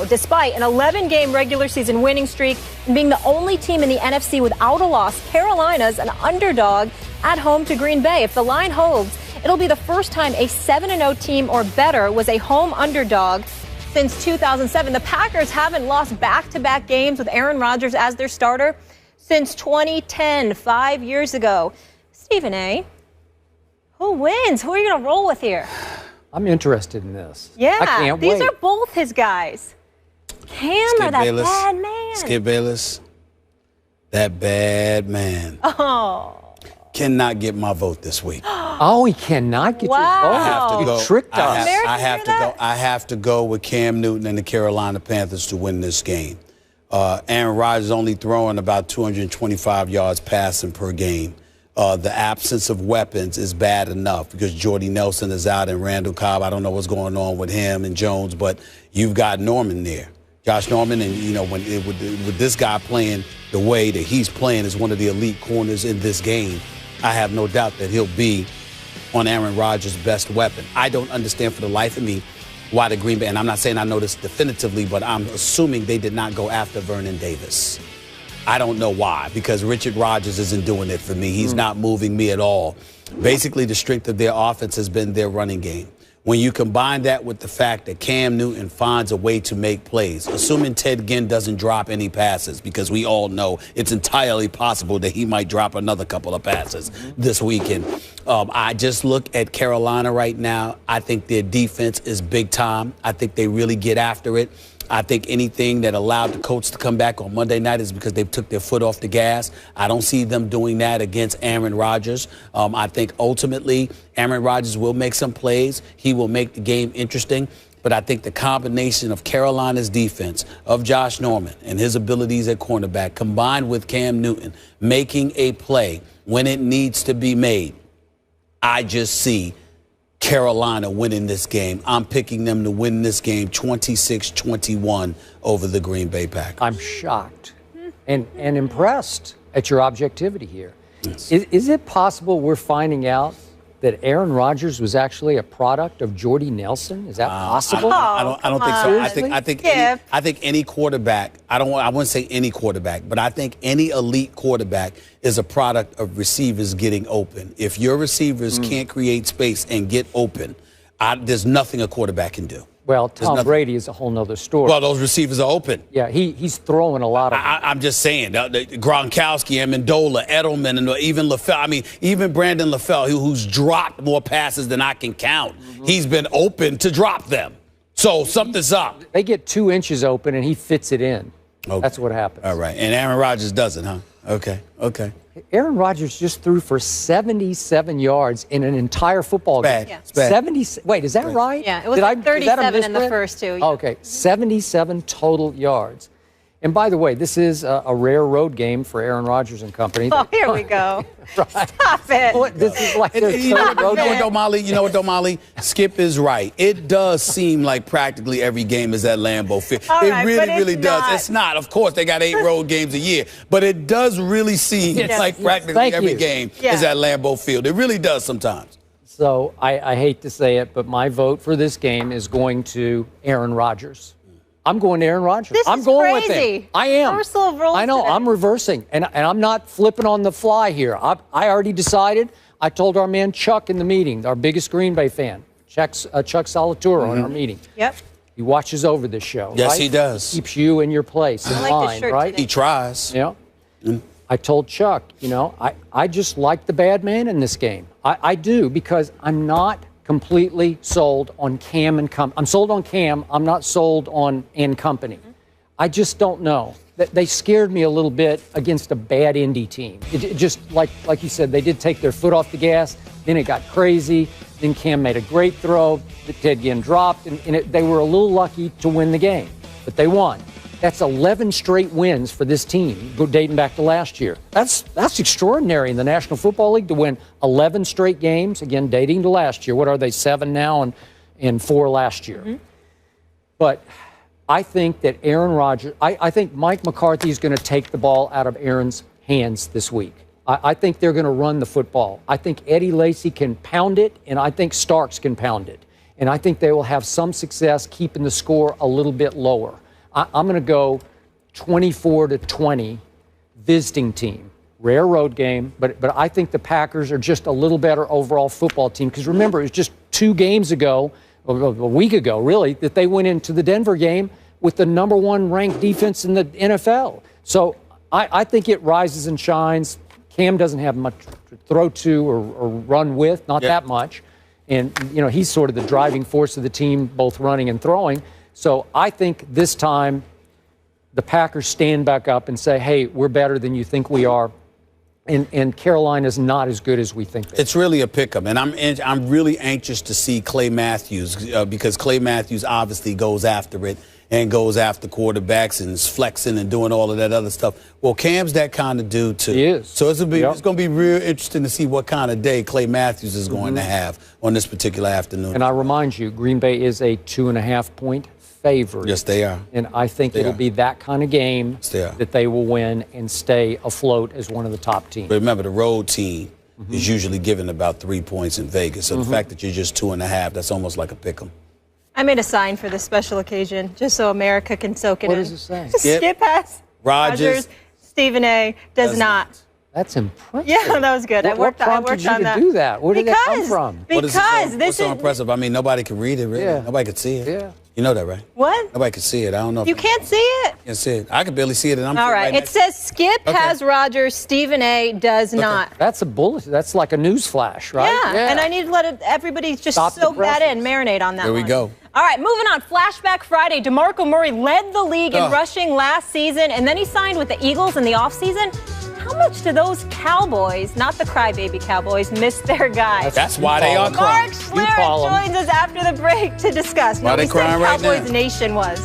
Despite an 11-game regular season winning streak and being the only team in the NFC without a loss, Carolina's an underdog at home to Green Bay. If the line holds, it'll be the first time a 7-0 team or better was a home underdog since 2007. The Packers haven't lost back-to-back games with Aaron Rodgers as their starter since 2010, 5 years ago. Stephen A., who wins? Who are you going to roll with here? I'm interested in this. Yeah, I can't these wait. are both his guys. Cam or that bad man? Skip Bayless, that bad man. Oh. Cannot get my vote this week. Oh, he cannot get Wow. your vote. I have to go. You tricked us. I have to go with Cam Newton and the Carolina Panthers to win this game. Aaron Rodgers only throwing about 225 yards passing per game. The absence of weapons is bad enough because Jordy Nelson is out and Randall Cobb. I don't know what's going on with him and Jones, but you've got Norman there. Josh Norman, and, you know, with this guy playing the way that he's playing as one of the elite corners in this game, I have no doubt that he'll be on Aaron Rodgers' best weapon. I don't understand for the life of me why the Green Bay, and I'm not saying I know this definitively, but I'm assuming they did not go after Vernon Davis. I don't know why, because Richard Rodgers isn't doing it for me. He's not moving me at all. Basically, the strength of their offense has been their running game. When you combine that with the fact that Cam Newton finds a way to make plays, assuming Ted Ginn doesn't drop any passes, because we all know it's entirely possible that he might drop another couple of passes this weekend. I just look at Carolina right now. I think their defense is big time. I think they really get after it. I think anything that allowed the Colts to come back on Monday night is because they took their foot off the gas. I don't see them doing that against Aaron Rodgers. I think ultimately Aaron Rodgers will make some plays. He will make the game interesting. But I think the combination of Carolina's defense, of Josh Norman and his abilities at cornerback, combined with Cam Newton making a play when it needs to be made, I just see Carolina winning this game. I'm picking them to win this game 26-21 over the Green Bay Packers. I'm shocked and impressed at your objectivity here. Yes. Is it possible we're finding out that Aaron Rodgers was actually a product of Jordy Nelson? Is that possible? I don't think so. I think any quarterback, I wouldn't say any quarterback, but I think any elite quarterback is a product of receivers getting open. If your receivers can't create space and get open, there's nothing a quarterback can do. Well, Tom Brady is a whole nother story. Well, those receivers are open. Yeah, he's throwing a lot of. I'm just saying, Gronkowski, Amendola, Edelman, and even LaFell. I mean, even Brandon LaFell, who's dropped more passes than I can count. He's been open to drop them. So something's up. They get 2 inches open, and he fits it in. Okay. That's what happens. All right. And Aaron Rodgers doesn't, huh? Okay. Aaron Rodgers just threw for 77 yards in an entire football game. Yeah. It's bad. 70. Wait, is that right? Yeah, it was like 37 in the first two. Yeah. Oh, okay, 77 total yards. And by the way, this is a rare road game for Aaron Rodgers and company. Oh, here we go. Right. Stop it. Well, this is like their You know third road game. You know what, Domali? Skip is right. It does seem like practically every game is at Lambeau Field. All It right, really, but really it's does. not. It's not. Of course, they got 8 road games a year. But it does really seem like practically Thank every you. game is at Lambeau Field. It really does sometimes. So I hate to say it, but my vote for this game is going to Aaron Rodgers. I'm going to Aaron Rodgers. This is going with crazy. him. I am. Reversal of roles I know. today. I'm reversing, and I'm not flipping on the fly here. I already decided. I told our man Chuck in the meeting, our biggest Green Bay fan, Chuck Solituro, in our meeting. Yep. He watches over this show. Yes, right? he does. Keeps you in your place in I like line, this shirt right? today. He tries. Yeah. I told Chuck, I just like the bad man in this game. I do, because I'm not completely sold on Cam and Company. I'm sold on Cam. I'm not sold on and Company. I just don't know. They scared me a little bit against a bad Indy team. It just, like you said, they did take their foot off the gas. Then it got crazy. Then Cam made a great throw that Ted Ginn dropped, and they were a little lucky to win the game, but they won. That's 11 straight wins for this team, dating back to last year. That's extraordinary in the National Football League to win 11 straight games, again, dating to last year. What are they, 7 now and 4 last year? But I think that Aaron Rodgers, I think Mike McCarthy is going to take the ball out of Aaron's hands this week. I think they're going to run the football. I think Eddie Lacy can pound it, and I think Starks can pound it. And I think they will have some success keeping the score a little bit lower. I'm going to go 24-20 visiting team. Rare road game, but I think the Packers are just a little better overall football team. Because remember, it was just 2 games ago, a week ago, really, that they went into the Denver game with the number 1 ranked defense in the NFL. So I think it rises and shines. Cam doesn't have much to throw to or run with, not that much. And, you know, he's sort of the driving force of the team, both running and throwing. So I think this time the Packers stand back up and say, hey, we're better than you think we are. And Carolina's not as good as we think they are. It's really a pick-em. And I'm really anxious to see Clay Matthews because Clay Matthews obviously goes after it and goes after quarterbacks and is flexing and doing all of that other stuff. Well, Cam's that kind of dude, too. He is. So it's going to be real interesting to see what kind of day Clay Matthews is going to have on this particular afternoon. And I remind you, Green Bay is a 2.5-point favorite. Yes, they are. And I think it'll be that kind of game that they will win and stay afloat as one of the top teams. But remember, the road team is usually given about 3 points in Vegas. So the fact that you're just 2.5, that's almost like a pick 'em. I made a sign for this special occasion just so America can soak it in. What does it say? Skip has Rodgers, Stephen A. does not. That's impressive. Yeah, that was good. I worked on you that. to do that? Where did that come from? Because what's so impressive? I mean, nobody can read it, really. Yeah. Nobody could see it. Yeah. You know that, right? What? Nobody can see it. I don't know. You can't see it? Can't see it. I can barely see it. And I'm all right. It says Skip has Rodgers, Stephen A. does not. That's a bullet. That's like a news flash, right? Yeah. And I need to let everybody just soak that in, marinate on that There we go. All right, moving on. Flashback Friday. DeMarco Murray led the league in rushing last season, and then he signed with the Eagles in the offseason. How much do those Cowboys, not the crybaby Cowboys, miss their guys? That's why they are Mark crying. Schlereth joins us after the break to discuss. Why they crying right now? Cowboys Nation was.